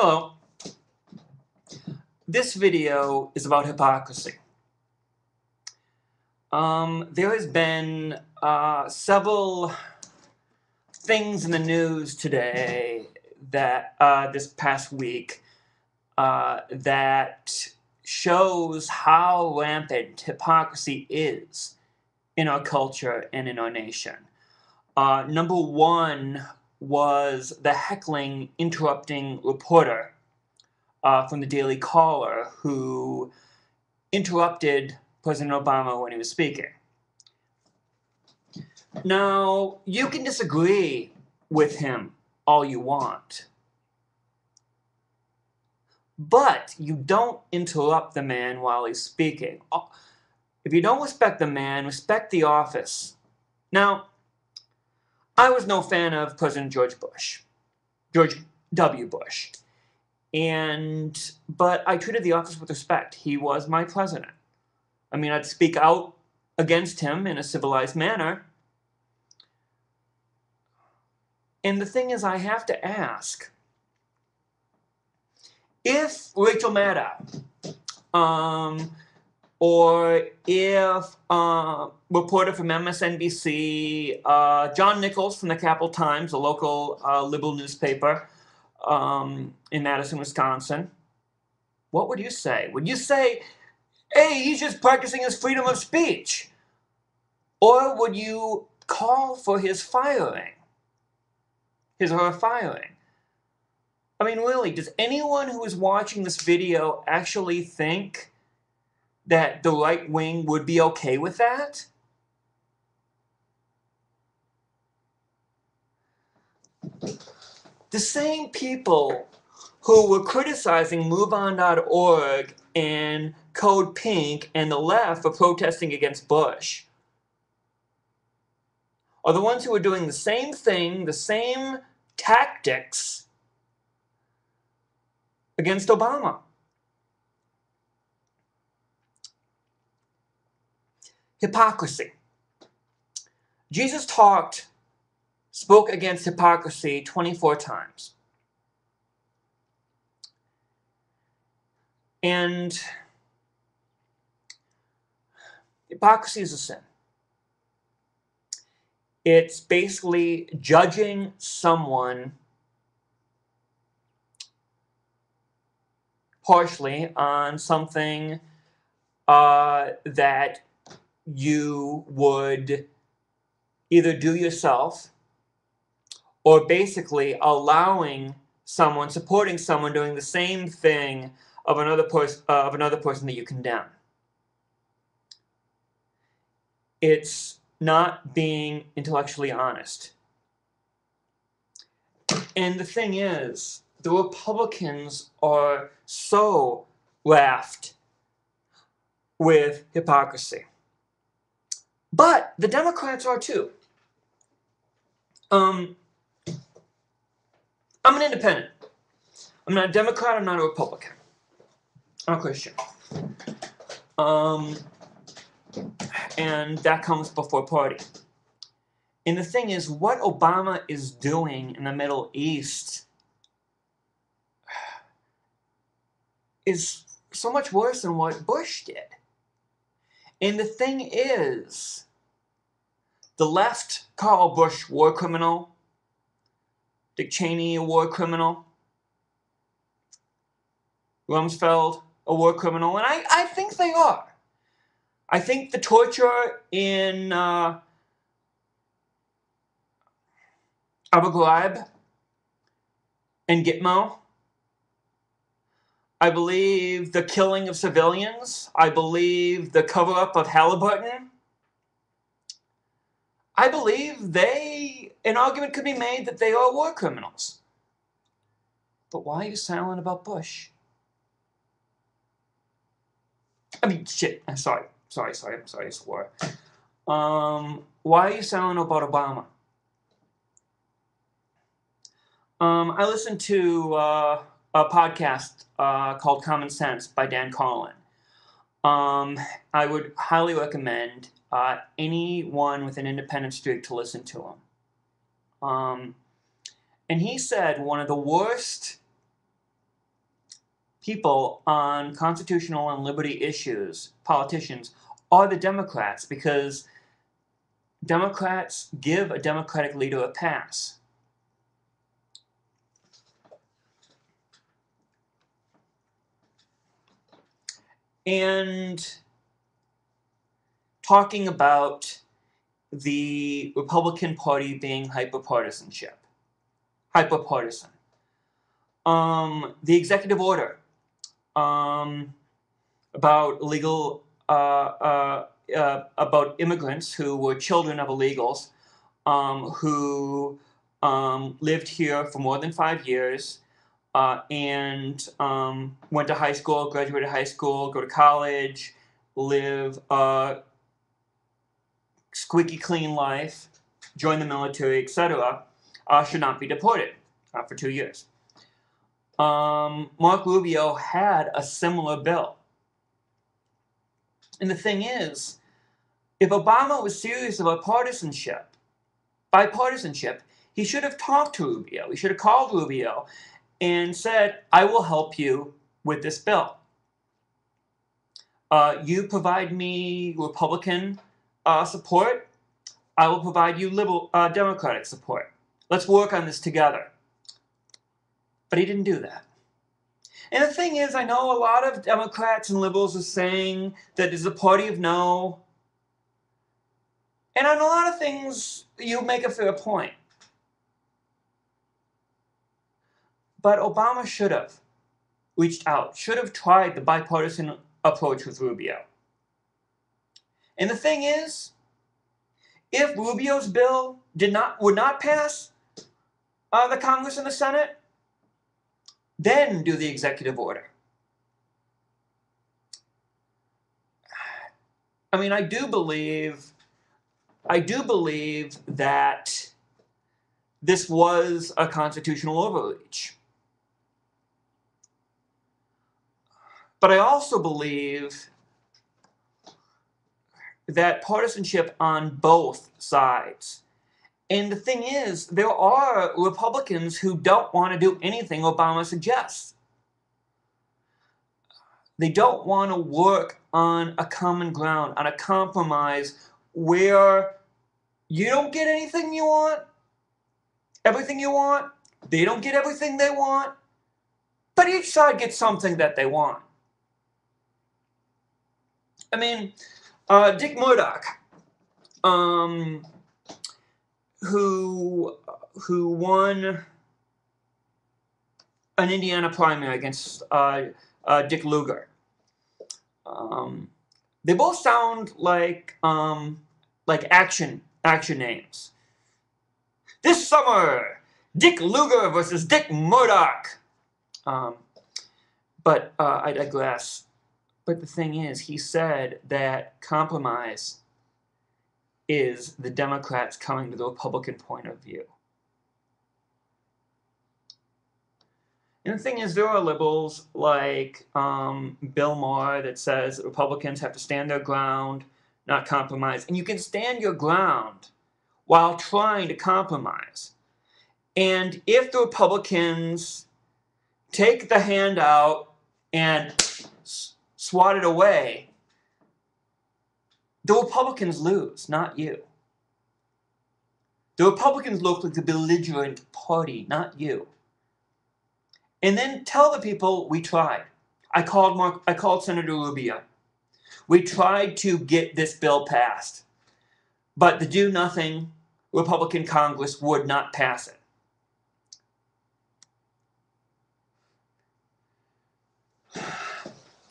Hello. This video is about hypocrisy. There has been several things in the news today that this past week that shows how rampant hypocrisy is in our culture and in our nation. Number one was the heckling, interrupting reporter from the Daily Caller who interrupted President Obama when he was speaking. Now, you can disagree with him all you want, but you don't interrupt the man while he's speaking. If you don't respect the man, respect the office. Now, I was no fan of President George W. Bush. But I treated the office with respect. He was my president. I mean, I'd speak out against him in a civilized manner. And the thing is, I have to ask, if Rachel Maddow, or if reporter from MSNBC, John Nichols from the Capital Times, a local liberal newspaper in Madison, Wisconsin, what would you say? Would you say, hey, he's just practicing his freedom of speech? Or would you call for his firing? His or her firing? I mean, really, does anyone who is watching this video actually think that the right wing would be okay with that? The same people who were criticizing MoveOn.org and Code Pink and the left for protesting against Bush are the ones who are doing the same thing, the same tactics against Obama. Hypocrisy. Jesus spoke against hypocrisy 24 times. And hypocrisy is a sin. It's basically judging someone partially on something that you would either do yourself, or basically allowing someone, supporting someone doing the same thing of another person that you condemn. It's not being intellectually honest. And the thing is, the Republicans are so laughed with hypocrisy. But the Democrats are too. I'm an independent. I'm not a Democrat, I'm not a Republican. I'm a Christian. And that comes before party. And the thing is, what Obama is doing in the Middle East is so much worse than what Bush did. And the thing is, the left call Bush war criminal, Dick Cheney a war criminal, Rumsfeld a war criminal, and I think they are. I think the torture in Abu Ghraib and Gitmo, I believe the killing of civilians, I believe the cover-up of Halliburton, I believe an argument could be made that they are war criminals. But why are you silent about Bush? I mean, shit, I'm sorry, I swore. Why are you silent about Obama? I listened to a podcast called Common Sense by Dan Carlin. I would highly recommend anyone with an independent streak to listen to him. And he said one of the worst people on constitutional and liberty issues, politicians, are the Democrats, because Democrats give a Democratic leader a pass. And talking about the Republican Party being hyperpartisan. The executive order about illegal about immigrants who were children of illegals who lived here for more than 5 years and went to high school, graduated high school, go to college, live a squeaky clean life, join the military, etc., should not be deported for 2 years. Mark Rubio had a similar bill. And the thing is, if Obama was serious about bipartisanship, he should have talked to Rubio. He should have called Rubio and said, I will help you with this bill. You provide me Republican support, I will provide you liberal Democratic support. Let's work on this together. But he didn't do that. And the thing is, I know a lot of Democrats and liberals are saying that it's a party of no. And on a lot of things, you make a fair point. But Obama should have reached out, should have tried the bipartisan approach with Rubio. And the thing is, if Rubio's bill would not pass the Congress and the Senate, then do the executive order. I mean, I do believe that this was a constitutional overreach. But I also believe that partisanship on both sides. And the thing is, there are Republicans who don't want to do anything Obama suggests. They don't want to work on a common ground, on a compromise where you don't get everything you want, they don't get everything they want, but each side gets something that they want. I mean, Dick Murdoch, who won an Indiana primary against Dick Lugar. They both sound like action names. This summer, Dick Lugar versus Dick Murdoch. But I digress. But the thing is, he said that compromise is the Democrats coming to the Republican point of view. And the thing is, there are liberals like Bill Maher that says that Republicans have to stand their ground, not compromise. And you can stand your ground while trying to compromise. And if the Republicans take the handout and swat it away, the Republicans lose, not you. The Republicans look like the belligerent party, not you. And then tell the people, we tried. I called Senator Rubio. We tried to get this bill passed, but the do-nothing Republican Congress would not pass it.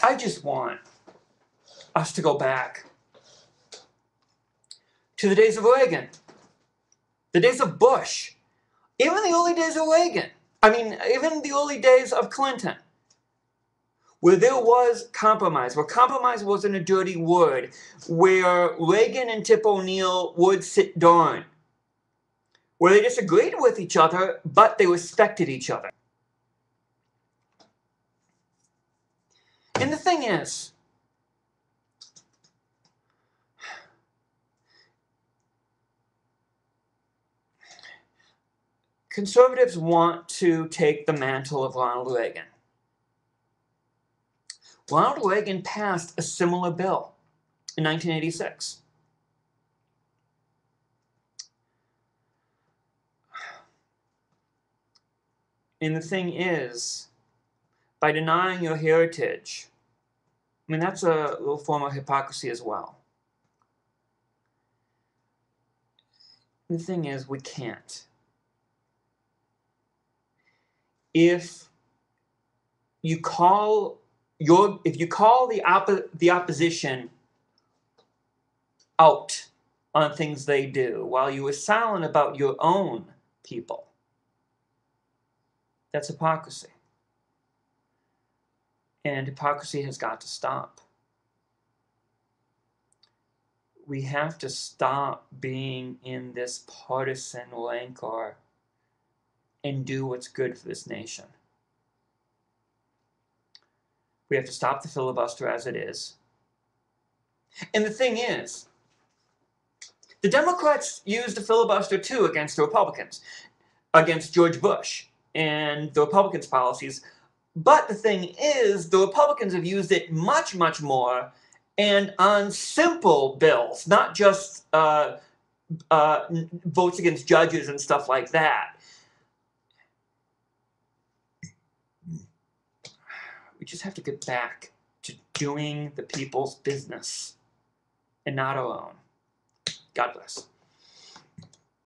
I just want us to go back to the days of Reagan, the days of Bush, even the early days of Reagan. I mean, even the early days of Clinton, where there was compromise, where compromise wasn't a dirty word, where Reagan and Tip O'Neill would sit down, where they disagreed with each other, but they respected each other. And the thing is, conservatives want to take the mantle of Ronald Reagan. Ronald Reagan passed a similar bill in 1986. And the thing is, by denying your heritage, I mean, that's a little form of hypocrisy as well. The thing is, we can't. If you call the opposition out on things they do while you are silent about your own people, that's hypocrisy. And hypocrisy has got to stop. We have to stop being in this partisan rancor and do what's good for this nation. We have to stop the filibuster as it is. And the thing is, the Democrats used the filibuster too against the Republicans, against George Bush and the Republicans' policies. But the thing is, the Republicans have used it much, much more, and on simple bills, not just votes against judges and stuff like that. We just have to get back to doing the people's business and not our own. God bless.